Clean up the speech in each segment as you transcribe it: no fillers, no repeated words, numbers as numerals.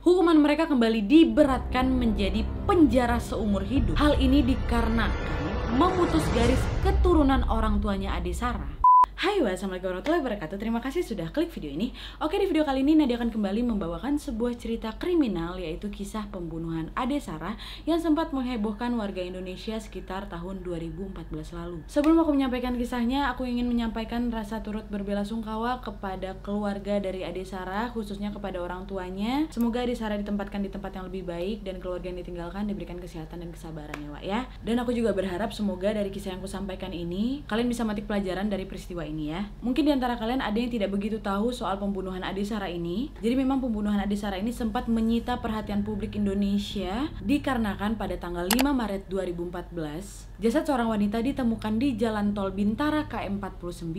hukuman mereka kembali diberatkan menjadi penjara seumur hidup. Hal ini dikarenakan memutus garis keturunan orang tuanya Ade Sarah. Hai, wassalamualaikum warahmatullahi wabarakatuh. Terima kasih sudah klik video ini. Oke, di video kali ini Nadia akan kembali membawakan sebuah cerita kriminal, yaitu kisah pembunuhan Ade Sarah yang sempat menghebohkan warga Indonesia sekitar tahun 2014 lalu. Sebelum aku menyampaikan kisahnya, aku ingin menyampaikan rasa turut berbela-sungkawa kepada keluarga dari Ade Sarah, khususnya kepada orang tuanya. Semoga Ade Sarah ditempatkan di tempat yang lebih baik dan keluarga yang ditinggalkan diberikan kesehatan dan kesabaran ya, Wak ya. Dan aku juga berharap semoga dari kisah yang aku sampaikan ini kalian bisa memetik pelajaran dari peristiwa ini ya. Mungkin diantara kalian ada yang tidak begitu tahu soal pembunuhan Ade Sarah ini. Jadi memang pembunuhan Ade Sarah ini sempat menyita perhatian publik Indonesia dikarenakan pada tanggal 5 Maret 2014 jasad seorang wanita ditemukan di Jalan Tol Bintara KM49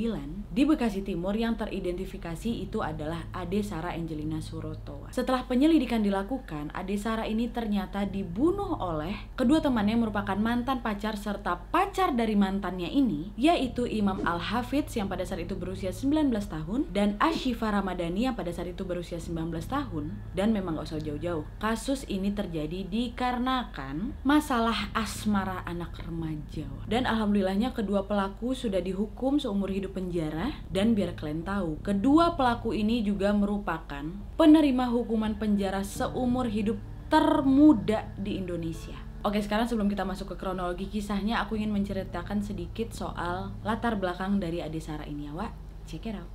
di Bekasi Timur yang teridentifikasi itu adalah Ade Sarah Angelina Suroto. Setelah penyelidikan dilakukan, Ade Sarah ini ternyata dibunuh oleh kedua temannya yang merupakan mantan pacar serta pacar dari mantannya ini, yaitu Imam Al-Hafidz yang pada saat itu berusia 19 tahun dan Ashifa Ramadhani yang pada saat itu berusia 19 tahun. Dan memang gak usah jauh-jauh, kasus ini terjadi dikarenakan masalah asmara anak remaja. Dan alhamdulillahnya kedua pelaku sudah dihukum seumur hidup penjara. Dan biar kalian tahu, kedua pelaku ini juga merupakan penerima hukuman penjara seumur hidup termuda di Indonesia. Oke, sekarang sebelum kita masuk ke kronologi kisahnya, aku ingin menceritakan sedikit soal latar belakang dari Ade Sarah ini ya, Wak. Check it out.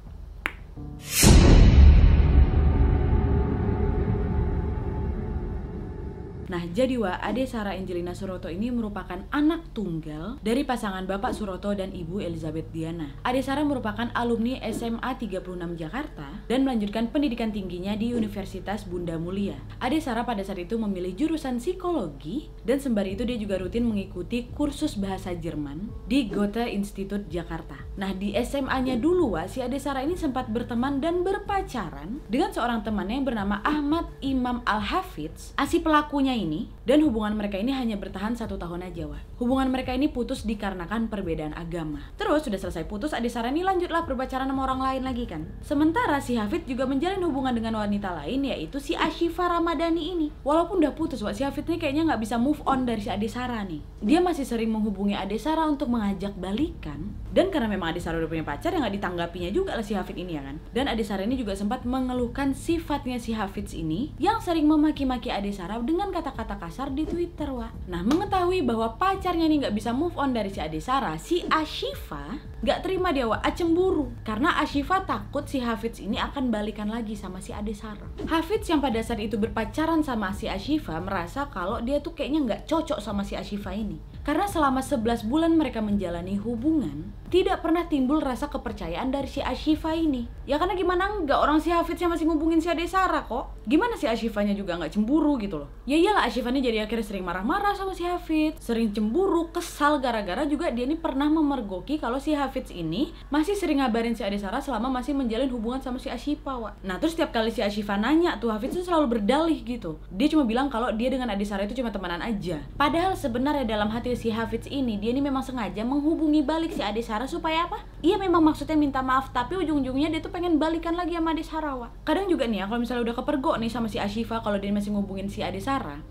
Nah, jadi Wak, Ade Sarah Angelina Suroto ini merupakan anak tunggal dari pasangan Bapak Suroto dan Ibu Elizabeth Diana. Ade Sarah merupakan alumni SMA 36 Jakarta dan melanjutkan pendidikan tingginya di Universitas Bunda Mulia. Ade Sarah pada saat itu memilih jurusan psikologi dan sembari itu dia juga rutin mengikuti kursus bahasa Jerman di Goethe Institut Jakarta. Nah, di SMA-nya dulu Wak, si Ade Sarah ini sempat berteman dan berpacaran dengan seorang temannya yang bernama Ahmad Imam Al-Hafidz, si pelakunya ini, dan hubungan mereka ini hanya bertahan 1 tahun aja, Wak. Hubungan mereka ini putus dikarenakan perbedaan agama. Terus sudah selesai putus, Ade Sarah ini lanjutlah berpacaran sama orang lain lagi kan. Sementara si Hafidz juga menjalin hubungan dengan wanita lain, yaitu si Ashifa Ramadhani ini. Walaupun udah putus, Wak, si Hafidz ini kayaknya nggak bisa move on dari si Ade Sarah nih. Dia masih sering menghubungi Ade Sarah untuk mengajak balikan. Dan karena memang Ade Sarah udah punya pacar, yang nggak ditanggapinya juga lah si Hafidz ini ya kan. Dan Ade Sarah ini juga sempat mengeluhkan sifatnya si Hafidz ini yang sering memaki-maki Ade Sarah dengan kata-kata kasar di Twitter, Wak. Nah, mengetahui bahwa pacarnya ini nggak bisa move on dari si Ade Sarah, si Ashifa nggak terima dia, Wak, cemburu. Karena Ashifa takut si Hafidz ini akan balikan lagi sama si Ade Sarah. Hafidz yang pada saat itu berpacaran sama si Ashifa merasa kalau dia tuh kayaknya nggak cocok sama si Ashifa ini. Karena selama 11 bulan mereka menjalani hubungan, tidak pernah timbul rasa kepercayaan dari si Ashifa ini. Ya karena gimana enggak, orang si Hafidz masih ngubungin si Ade Sarah kok. Gimana si Ashifanya juga nggak cemburu gitu loh. Ya iyalah, Ashifa ini jadi akhirnya sering marah-marah sama si Hafidz, sering cemburu, kesal gara-gara juga dia ini pernah memergoki kalau si Hafidz ini masih sering ngabarin si Ade Sarah selama masih menjalin hubungan sama si Ashifa, Wak. Nah, terus setiap kali si Ashifa nanya tuh, Hafidz tuh selalu berdalih gitu. Dia cuma bilang kalau dia dengan Ade Sarah itu cuma temenan aja. Padahal sebenarnya dalam hati si Hafidz ini, dia ini memang sengaja menghubungi balik si Ade Sarah supaya apa? Iya, memang maksudnya minta maaf, tapi ujung-ujungnya dia tuh pengen balikan lagi sama Ade Sarah, Wak. Kadang juga nih ya, kalau misalnya udah kepergok nih sama si Ashifa kalau dia masih ngubungin si Ade Sarah,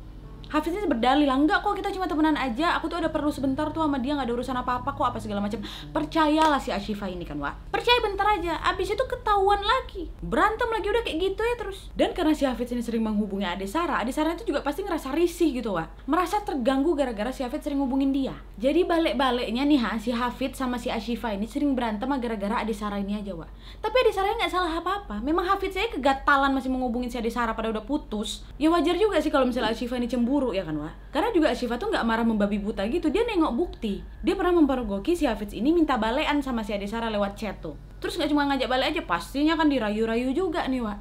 Hafidz ini berdalih lah, enggak kok, kita cuma temenan aja, aku tuh ada perlu sebentar tuh sama dia, nggak ada urusan apa-apa kok, apa segala macam. Percayalah si Ashifa ini kan, Wak. Percaya bentar aja, abis itu ketahuan lagi, berantem lagi, udah kayak gitu ya terus. Dan karena si Hafidz ini sering menghubungi Ade Sarah itu juga pasti ngerasa risih gitu, Wak. Merasa terganggu gara-gara si Hafidz sering hubungin dia. Jadi balik-baliknya nih si Hafidz sama si Ashifa ini sering berantem gara-gara Ade Sarah ini aja, Wak. Tapi Ade Sarah nggak salah apa-apa. Memang Hafidz saya kegatalan masih menghubungin si Ade Sarah pada udah putus. Ya wajar juga sih kalau misalnya Ashifa ini cemburu ya kan, Wak. Karena juga Ashifa tuh nggak marah membabi buta gitu, dia nengok bukti. Dia pernah mempergoki si Hafidz ini minta balekan sama si Ade Sarah lewat chat tuh. Terus nggak cuma ngajak balik aja, pastinya kan dirayu-rayu juga nih, Wak.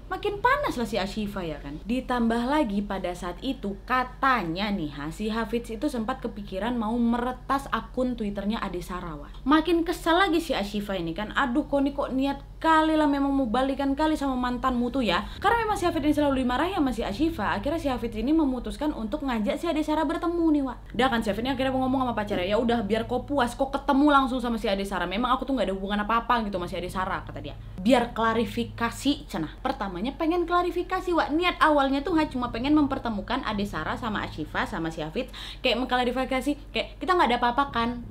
Makin panas lah si Ashifa ya kan. Ditambah lagi pada saat itu katanya nih si Hafidz itu sempat kepikiran mau meretas akun Twitternya Ade Sarah, Wak. Makin kesal lagi si Ashifa ini kan. Aduh, kok niat kali lah memang mau balikan kali sama mantanmu tuh ya. Karena memang si Hafid ini selalu dimarahi sama si Ashifa, akhirnya si Hafid ini memutuskan untuk ngajak si Ade Sarah bertemu nih, Wak. Dah kan si Hafid ini akhirnya mau ngomong sama pacarnya, ya udah biar kau puas, kau ketemu langsung sama si Ade Sarah. Memang aku tuh nggak ada hubungan apa-apa gitu sama si Ade Sarah, kata dia. Biar klarifikasi, cenah. Pertamanya pengen klarifikasi, Wak. Niat awalnya tuh cuma pengen mempertemukan Ade Sarah sama Ashifa sama si Hafid, kayak mengklarifikasi, kayak kita nggak ada apa-apa kan,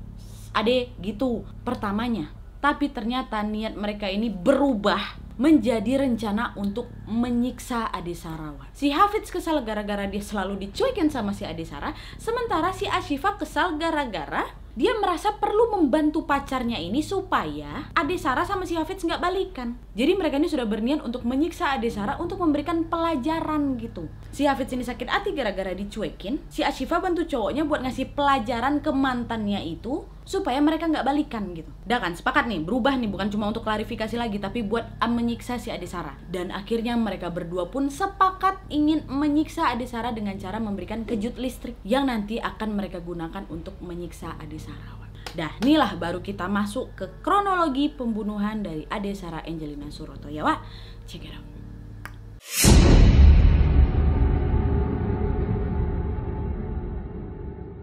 Ade, gitu pertamanya. Tapi ternyata niat mereka ini berubah menjadi rencana untuk menyiksa Ade Sarah. Si Hafid kesal gara-gara dia selalu dicuekin sama si Ade Sarah, sementara si Ashifa kesal gara-gara dia merasa perlu membantu pacarnya ini supaya Ade Sarah sama si Hafid nggak balikan. Jadi mereka ini sudah berniat untuk menyiksa Ade Sarah untuk memberikan pelajaran gitu. Si Hafid ini sakit hati gara-gara dicuekin. Si Ashifa bantu cowoknya buat ngasih pelajaran ke mantannya itu supaya mereka nggak balikan gitu. Udah kan, sepakat nih, berubah nih, bukan cuma untuk klarifikasi lagi, tapi buat menyiksa si Ade Sarah. Dan akhirnya mereka berdua pun sepakat ingin menyiksa Ade Sarah dengan cara memberikan kejut listrik yang nanti akan mereka gunakan untuk menyiksa Ade Sarah. Dah, inilah baru kita masuk ke kronologi pembunuhan dari Ade Sarah Angelina Suroto ya, Wak. Check it out.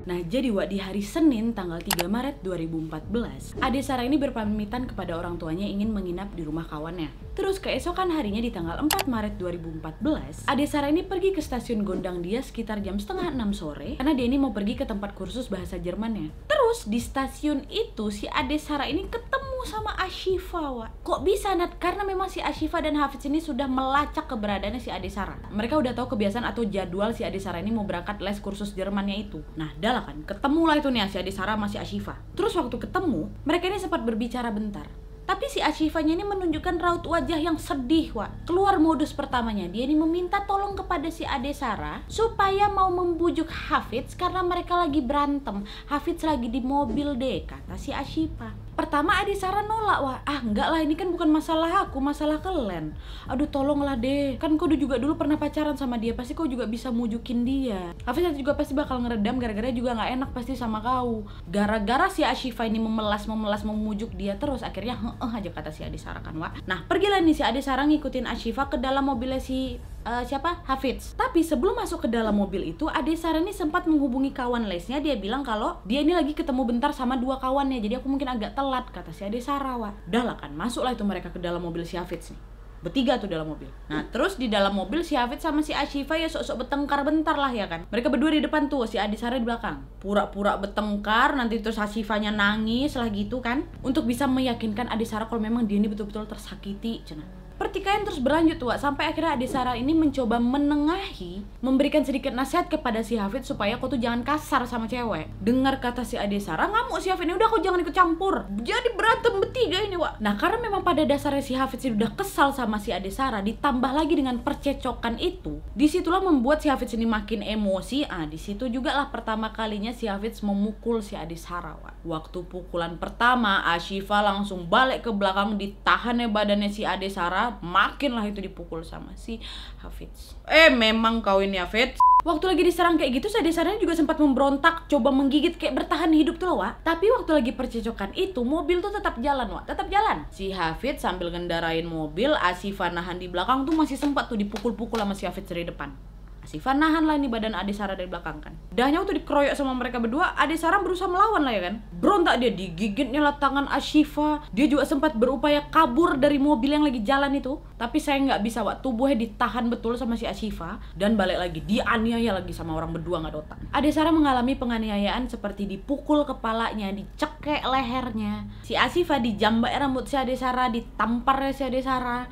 Nah, jadi Wak, di hari Senin tanggal 3 Maret 2014, Ade Sarah ini berpamitan kepada orang tuanya ingin menginap di rumah kawannya. Terus keesokan harinya di tanggal 4 Maret 2014, Ade Sarah ini pergi ke stasiun Gondang Dia sekitar jam setengah 6 sore karena dia ini mau pergi ke tempat kursus bahasa Jermannya. Terus di stasiun itu si Ade Sarah ini ketemu sama Ashifa, Wak. Kok bisa, Nat? Karena memang si Ashifa dan Hafiz ini sudah melacak keberadaannya si Ade Sarah. Mereka udah tahu kebiasaan atau jadwal si Ade Sarah ini mau berangkat les kursus Jermannya itu. Nah, lah kan, ketemulah itu nih si Ade Sarah sama si Ashifa. Terus waktu ketemu, mereka ini sempat berbicara bentar. Tapi si Ashifanya ini menunjukkan raut wajah yang sedih, Wak. Keluar modus pertamanya, dia ini meminta tolong kepada si Ade Sarah supaya mau membujuk Hafiz karena mereka lagi berantem. Hafiz lagi di mobil deh, kata si Ashifa. Pertama Ade Sarah nolak, Wak. Ah, enggak lah, ini kan bukan masalah aku, masalah kalian. Aduh, tolonglah deh. Kan kau juga dulu pernah pacaran sama dia, pasti kau juga bisa mujukin dia. Hafiz juga pasti bakal ngeredam gara-gara juga nggak enak pasti sama kau. Gara-gara si Ashifa ini memelas memujuk dia terus, akhirnya aja kata si Ade Sarah kan, Wak. Nah, pergilah nih si Ade Sarah ngikutin Ashifa ke dalam mobilnya si Hafiz. Tapi sebelum masuk ke dalam mobil itu, Ade Sarah ini sempat menghubungi kawan lesnya. Dia bilang kalau dia ini lagi ketemu bentar sama dua kawannya, jadi aku mungkin agak telat, kata si Ade Sarah, Wak. Udah lah kan, masuklah itu mereka ke dalam mobil si Hafiz nih. Bertiga tuh dalam mobil. Nah, terus di dalam mobil si Hafiz sama si Ashifa ya sok-sok bertengkar bentar lah ya kan. Mereka berdua di depan tuh, si Ade Sarah di belakang. Pura-pura bertengkar, nanti terus Ashifanya nangis lah gitu kan. Untuk bisa meyakinkan Ade Sarah kalau memang dia ini betul-betul tersakiti, cenah. Pertikaian terus berlanjut, Wak, sampai akhirnya Ade Sarah ini mencoba menengahi, memberikan sedikit nasihat kepada si Hafiz supaya kau tuh jangan kasar sama cewek. Dengar kata si Ade Sarah, ngamuk si Hafiz ini, udah kau jangan ikut campur. Jadi berantem bertiga ini, Wak. Nah, karena memang pada dasarnya si Hafiz ini udah kesal sama si Ade Sarah, ditambah lagi dengan percecokan itu, disitulah membuat si Hafiz ini makin emosi. Disitu juga lah pertama kalinya si Hafiz memukul si Ade Sarah, Wak. Waktu pukulan pertama, Ashifa langsung balik ke belakang, ditahan badannya si Ade Sarah. Makinlah itu dipukul sama si Hafiz. Memang kau ini Hafiz. Waktu lagi diserang kayak gitu, Ade Sarah juga sempat memberontak, coba menggigit kayak bertahan hidup tuh loh, Wak. Tapi waktu lagi percecokan itu, mobil tuh tetap jalan, Wak. Tetap jalan. Si Hafiz sambil ngendarain mobil, Ashifa nahan di belakang tuh masih sempat tuh dipukul-pukul sama si Hafiz dari depan. Ashifa nahan lah ini badan Ade Sarah dari belakang kan. Dahnya tuh dikeroyok sama mereka berdua. Ade Sarah berusaha melawan lah ya kan. Berontak dia, digigitnya lah tangan Ashifa. Dia juga sempat berupaya kabur dari mobil yang lagi jalan itu. Tapi saya nggak bisa, Wak. Tubuhnya ditahan betul sama si Ashifa. Dan balik lagi, dianiaya lagi sama orang berdua nggak ada otak. Ade Sarah mengalami penganiayaan seperti dipukul kepalanya, dicekek lehernya. Si Ashifa dijambak rambut si Ade Sarah, ditamparnya si Ade Sarah.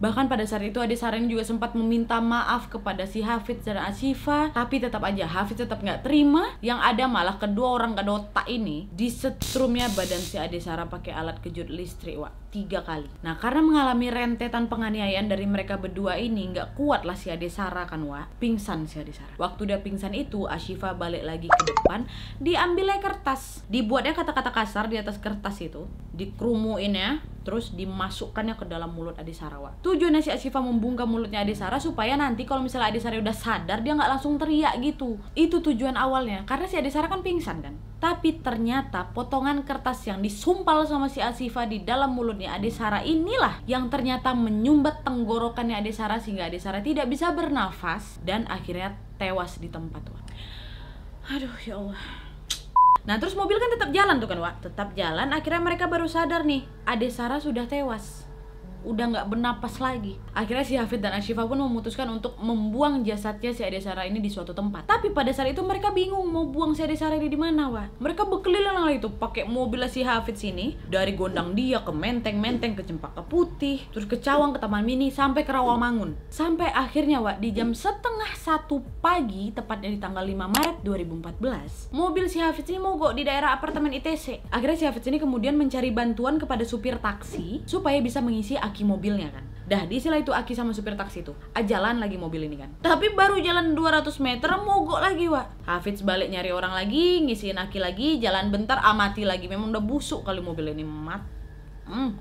Bahkan pada saat itu Ade Sarah ini juga sempat meminta maaf kepada si Hafiz dan Ashifa. Tapi tetap aja Hafiz tetap nggak terima. Yang ada malah kedua orang gak ada otak ini disetrumnya badan si Ade Sarah pakai alat kejut listrik, Wak, 3 kali. Nah, karena mengalami rentetan penganiayaan dari mereka berdua ini, nggak kuat lah si Ade Sarah kan, Wak. Pingsan si Ade Sarah. Waktu dia pingsan itu, Ashifa balik lagi ke depan, diambilnya kertas, dibuatnya kata-kata kasar di atas kertas itu, dikerumuinnya, terus dimasukkannya ke dalam mulut Ade Sarah, Wak. Tujuannya si Ashifa membungkam mulutnya Ade Sarah supaya nanti kalau misalnya Ade Sarah udah sadar, dia nggak langsung teriak gitu. Itu tujuan awalnya, karena si Ade Sarah kan pingsan kan. Tapi ternyata potongan kertas yang disumpal sama si Ashifa di dalam mulutnya Ade Sarah inilah yang ternyata menyumbat tenggorokannya Ade Sarah sehingga Ade Sarah tidak bisa bernafas dan akhirnya tewas di tempat. Aduh ya Allah. Nah terus mobil kan tetap jalan tuh kan Wak, tetap jalan. Akhirnya mereka baru sadar nih, Ade Sarah sudah tewas, udah nggak bernapas lagi. Akhirnya si Hafid dan Ashifa pun memutuskan untuk membuang jasadnya si Ade Sarah ini di suatu tempat. Tapi pada saat itu mereka bingung mau buang si Ade Sarah ini di mana, Wah. Mereka berkeliling lah itu pakai mobil si Hafid sini, dari Gondang Dia ke Menteng ke Cempaka Putih, terus ke Cawang, ke Taman Mini, sampai ke Rawamangun. Sampai akhirnya, Wah, di jam setengah 1 pagi, tepatnya di tanggal 5 Maret 2014, mobil si Hafid ini mogok di daerah apartemen ITC. Akhirnya si Hafid ini kemudian mencari bantuan kepada supir taksi supaya bisa mengisi aki mobilnya kan. Dah diisilah itu aki sama supir taksi itu. Jalan lagi mobil ini kan. Tapi baru jalan 200 meter mogok lagi, Wak. Hafiz balik nyari orang lagi, ngisiin aki lagi, jalan bentar amati lagi. Memang udah busuk kali mobil ini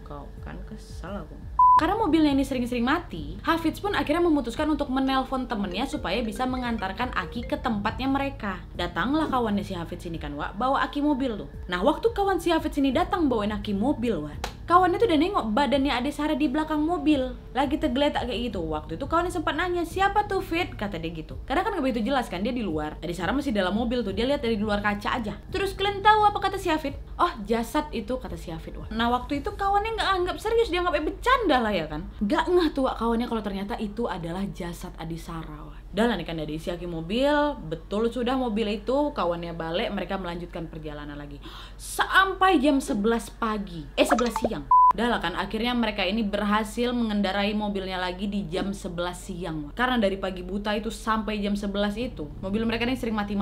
kau kan kesal aku. Karena mobilnya ini sering-sering mati, Hafiz pun akhirnya memutuskan untuk menelpon temennya supaya bisa mengantarkan Aki ke tempatnya mereka. Datanglah kawannya si Hafiz ini kan, Wak, bawa Aki mobil tuh. Nah, waktu kawan si Hafiz ini datang bawain Aki mobil, Wak, kawannya tuh udah nengok badannya Ade Sarah di belakang mobil, lagi tergeletak kayak gitu. Waktu itu kawannya sempat nanya, siapa tuh Fit? Kata dia gitu. Karena kan gak begitu jelas kan, dia di luar. Ade Sarah masih dalam mobil tuh, dia lihat dari luar kaca aja. Terus kalian tahu apa kata si Hafid? Oh, jasad itu, kata si Hafid. Wah. Nah, waktu itu kawannya gak anggap serius, dia anggap bercanda lah ya kan. Gak ngeh tuh kawannya kalau ternyata itu adalah jasad Ade Sarah. Wah. Dah lah nih kan dari isi aki mobil, betul sudah mobil itu, kawannya balik, mereka melanjutkan perjalanan lagi. Sampai jam 11 pagi, 11 siang. Dah lah kan, akhirnya mereka ini berhasil mengendarai mobilnya lagi di jam 11 siang. Karena dari pagi buta itu sampai jam 11 itu, mobil mereka ini sering mati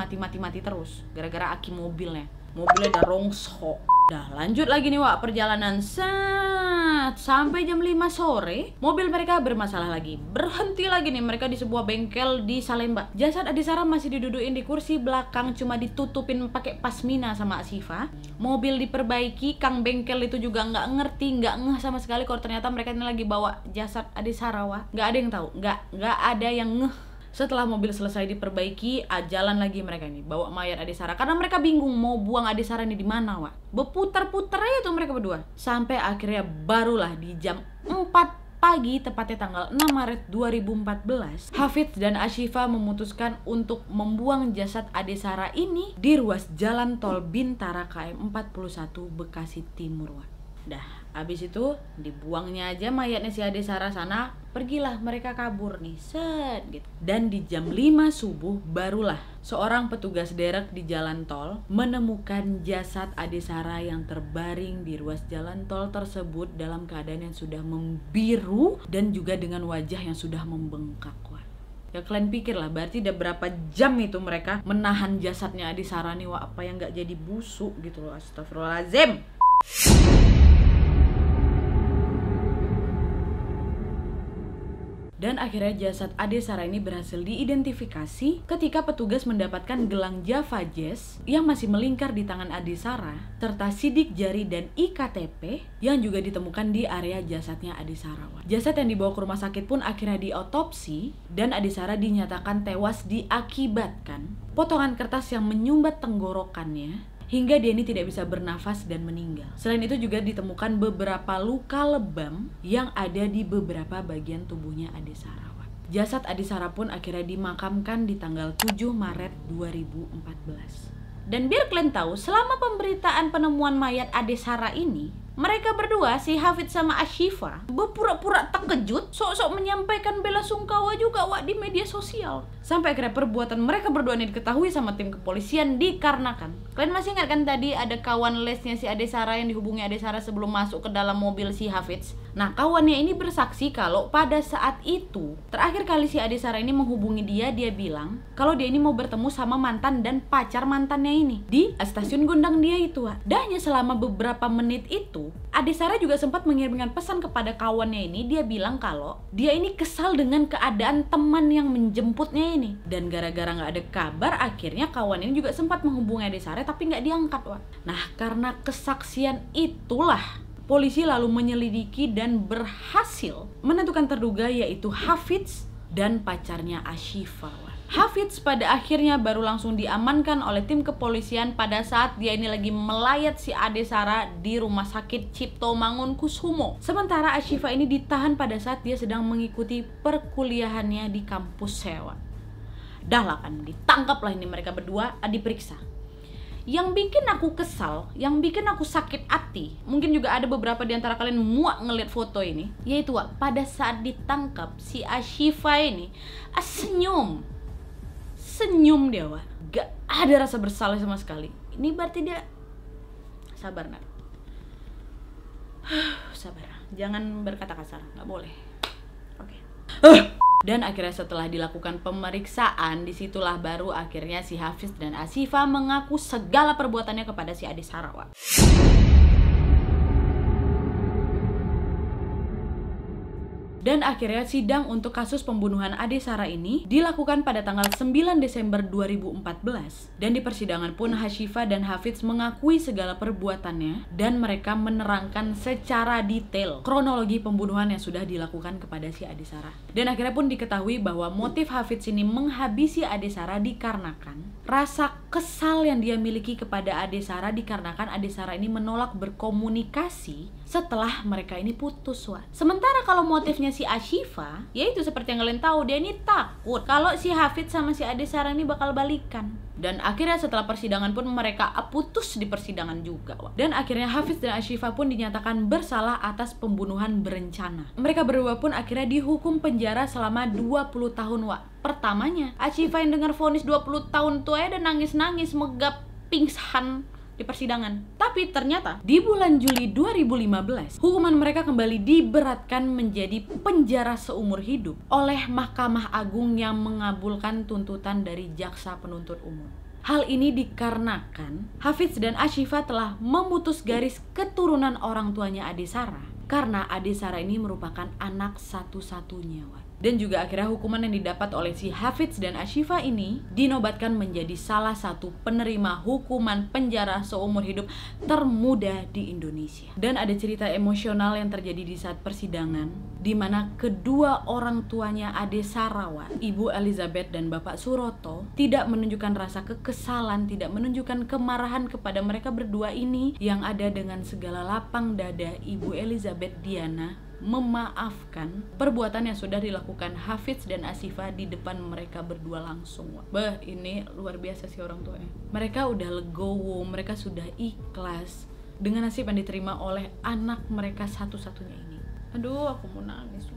terus. Gara-gara aki mobilnya udah rongsok. Dah lanjut lagi nih, Wak, perjalanan sampai jam 5 sore, mobil mereka bermasalah lagi. Berhenti lagi nih mereka di sebuah bengkel di Salemba. Jasad Ade Sarah masih didudukin di kursi belakang, cuma ditutupin pakai pasmina sama Ashifa. Mobil diperbaiki, kang bengkel itu juga nggak ngerti, nggak ngeh sama sekali kalau ternyata mereka ini lagi bawa jasad Ade Sarah, Wak. Nggak ada yang tahu, nggak ada yang ngeh. Setelah mobil selesai diperbaiki, jalan lagi mereka ini bawa mayat Ade Sarah karena mereka bingung mau buang Ade Sarah ini di mana, Wak. Berputar-putar aja tuh mereka berdua. Sampai akhirnya barulah di jam 4 pagi, tepatnya tanggal 6 Maret 2014, Hafiz dan Ashifa memutuskan untuk membuang jasad Ade Sarah ini di ruas jalan tol Bintara KM 41 Bekasi Timur, Wak. Dah, abis itu dibuangnya aja mayatnya si Ade Sarah sana, pergilah mereka kabur nih, set gitu. Dan di jam 5 subuh barulah seorang petugas derek di jalan tol menemukan jasad Ade Sarah yang terbaring di ruas jalan tol tersebut dalam keadaan yang sudah membiru dan juga dengan wajah yang sudah membengkak. Wah. Ya kalian pikir lah, berarti udah berapa jam itu mereka menahan jasadnya Ade Sarah nih, Wah, apa yang gak jadi busuk gitu loh, astagfirullahaladzim. Dan akhirnya jasad Ade Sarah ini berhasil diidentifikasi ketika petugas mendapatkan gelang Java Jazz yang masih melingkar di tangan Ade Sarah, serta sidik jari dan IKTP yang juga ditemukan di area jasadnya Ade Sarah. Jasad yang dibawa ke rumah sakit pun akhirnya diotopsi dan Ade Sarah dinyatakan tewas diakibatkan potongan kertas yang menyumbat tenggorokannya hingga dia ini tidak bisa bernafas dan meninggal. Selain itu juga ditemukan beberapa luka lebam yang ada di beberapa bagian tubuhnya Ade Sarah. Jasad Ade Sarah pun akhirnya dimakamkan di tanggal 7 Maret 2014. Dan biar kalian tahu, selama pemberitaan penemuan mayat Ade Sarah ini, mereka berdua, si Hafid sama Ashifa, berpura-pura terkejut, sok-sok menyampaikan bela sungkawa juga, Wak, di media sosial. Sampai akhirnya perbuatan mereka berdua ini diketahui sama tim kepolisian dikarenakan, kalian masih ingat kan tadi ada kawan lesnya si Ade Sarah yang dihubungi Ade Sarah sebelum masuk ke dalam mobil si Hafid? Nah, kawannya ini bersaksi kalau pada saat itu, terakhir kali si Ade Sarah ini menghubungi dia bilang kalau dia ini mau bertemu sama mantan dan pacar mantannya ini di stasiun Gondang Dia itu, Wak. Dahnya selama beberapa menit itu, Ade Sarah juga sempat mengirimkan pesan kepada kawannya ini. Dia bilang kalau dia ini kesal dengan keadaan teman yang menjemputnya ini. Dan gara-gara gak ada kabar, akhirnya kawan ini juga sempat menghubungi Ade Sarah tapi gak diangkat, Wak. Nah, karena kesaksian itulah polisi lalu menyelidiki dan berhasil menentukan terduga, yaitu Hafiz dan pacarnya Ashifa, Wak. Hafidz pada akhirnya baru langsung diamankan oleh tim kepolisian pada saat dia ini lagi melayat si Ade Sara di Rumah Sakit Cipto Mangunkusumo. Sementara Ashifa ini ditahan pada saat dia sedang mengikuti perkuliahannya di kampus sewa. Dah lah kan, ditangkap lah ini mereka berdua, diperiksa. Yang bikin aku kesal, yang bikin aku sakit hati, mungkin juga ada beberapa di antara kalian muak ngeliat foto ini, yaitu pada saat ditangkap si Ashifa ini senyum dia, gak ada rasa bersalah sama sekali. Ini berarti dia sabar, nak. Sabar, jangan berkata kasar, nggak boleh. Oke. Dan akhirnya setelah dilakukan pemeriksaan, disitulah baru akhirnya si Hafidz dan Ashifa mengaku segala perbuatannya kepada si Ade Sara. Dan akhirnya sidang untuk kasus pembunuhan Ade Sara ini dilakukan pada tanggal 9 Desember 2014. Dan di persidangan pun Ashifa dan Hafidz mengakui segala perbuatannya dan mereka menerangkan secara detail kronologi pembunuhan yang sudah dilakukan kepada si Ade Sara. Dan akhirnya pun diketahui bahwa motif Hafidz ini menghabisi Ade Sara dikarenakan rasa kesal yang dia miliki kepada Ade Sara dikarenakan Ade Sara ini menolak berkomunikasi setelah mereka ini putus. Sementara kalau motifnya si Ashifa, yaitu seperti yang kalian tahu, dia ini takut kalau si Hafidz sama si Ade Sara ini bakal balikan. Dan akhirnya setelah persidangan pun mereka putus di persidangan juga. Dan akhirnya Hafidz dan Ashifa pun dinyatakan bersalah atas pembunuhan berencana. Mereka berdua pun akhirnya dihukum penjara selama 20 tahun. Pertamanya Ashifa yang dengar vonis 20 tahun tuh dan nangis-nangis megap pingsan di persidangan. Tapi ternyata di bulan Juli 2015 hukuman mereka kembali diberatkan menjadi penjara seumur hidup oleh Mahkamah Agung yang mengabulkan tuntutan dari jaksa penuntut umum. Hal ini dikarenakan Hafidz dan Ashifa telah memutus garis keturunan orang tuanya Ade Sara karena Ade Sara ini merupakan anak satu-satunya. Dan juga akhirnya hukuman yang didapat oleh si Hafidz dan Ashifa ini dinobatkan menjadi salah satu penerima hukuman penjara seumur hidup termuda di Indonesia. Dan ada cerita emosional yang terjadi di saat persidangan, di mana kedua orang tuanya Ade Sara, Ibu Elizabeth dan Bapak Suroto, tidak menunjukkan rasa kekesalan, tidak menunjukkan kemarahan kepada mereka berdua ini, yang ada dengan segala lapang dada Ibu Elizabeth Diana memaafkan perbuatan yang sudah dilakukan Hafidz dan Ashifa di depan mereka berdua langsung. Ini luar biasa sih orang tuanya. Mereka udah legowo, mereka sudah ikhlas dengan nasib yang diterima oleh anak mereka satu-satunya ini. Aduh, aku mau nangis.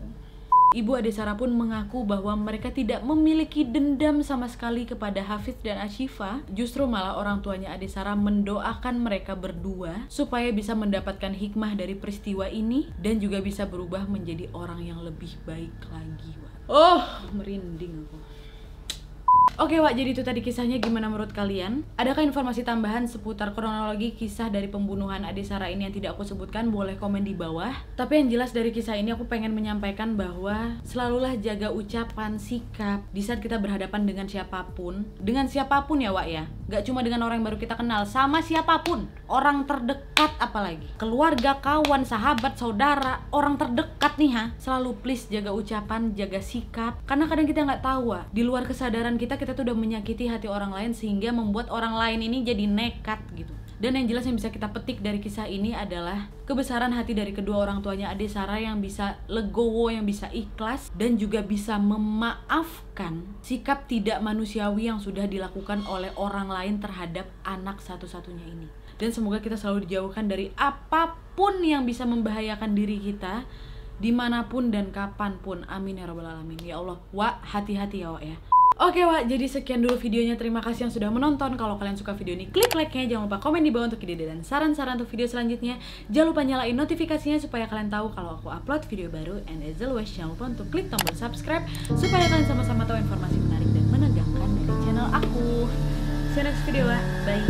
Ibu Ade Sara pun mengaku bahwa mereka tidak memiliki dendam sama sekali kepada Hafidz dan Ashifa. Justru malah orang tuanya Ade Sara mendoakan mereka berdua supaya bisa mendapatkan hikmah dari peristiwa ini dan juga bisa berubah menjadi orang yang lebih baik lagi. Oh, merinding aku. Oke jadi itu tadi kisahnya, gimana menurut kalian? Adakah informasi tambahan seputar kronologi kisah dari pembunuhan Ade Sara ini yang tidak aku sebutkan? Boleh komen di bawah. Tapi yang jelas dari kisah ini aku pengen menyampaikan bahwa selalulah jaga ucapan, sikap di saat kita berhadapan dengan siapapun ya ya. Gak cuma dengan orang yang baru kita kenal, sama siapapun, orang terdekat apalagi, keluarga, kawan, sahabat, saudara, orang terdekat nih selalu please jaga ucapan, jaga sikap, karena kadang kita nggak tahu di luar kesadaran kita tuh udah menyakiti hati orang lain sehingga membuat orang lain ini jadi nekat gitu. Dan yang jelas yang bisa kita petik dari kisah ini adalah kebesaran hati dari kedua orang tuanya Ade Sara yang bisa legowo, yang bisa ikhlas dan juga bisa memaafkan sikap tidak manusiawi yang sudah dilakukan oleh orang lain terhadap anak satu-satunya ini. Dan semoga kita selalu dijauhkan dari apapun yang bisa membahayakan diri kita dimanapun dan kapanpun. Amin ya rabbal alamin. Ya Allah, hati-hati ya ya. Oke jadi sekian dulu videonya. Terima kasih yang sudah menonton. Kalau kalian suka video ini, klik like-nya. Jangan lupa komen di bawah untuk ide dan saran-saran untuk video selanjutnya. Jangan lupa nyalain notifikasinya supaya kalian tahu kalau aku upload video baru. And as always, jangan lupa untuk klik tombol subscribe supaya kalian sama-sama tahu informasi menarik dan menegangkan dari channel aku. See you next video, bye.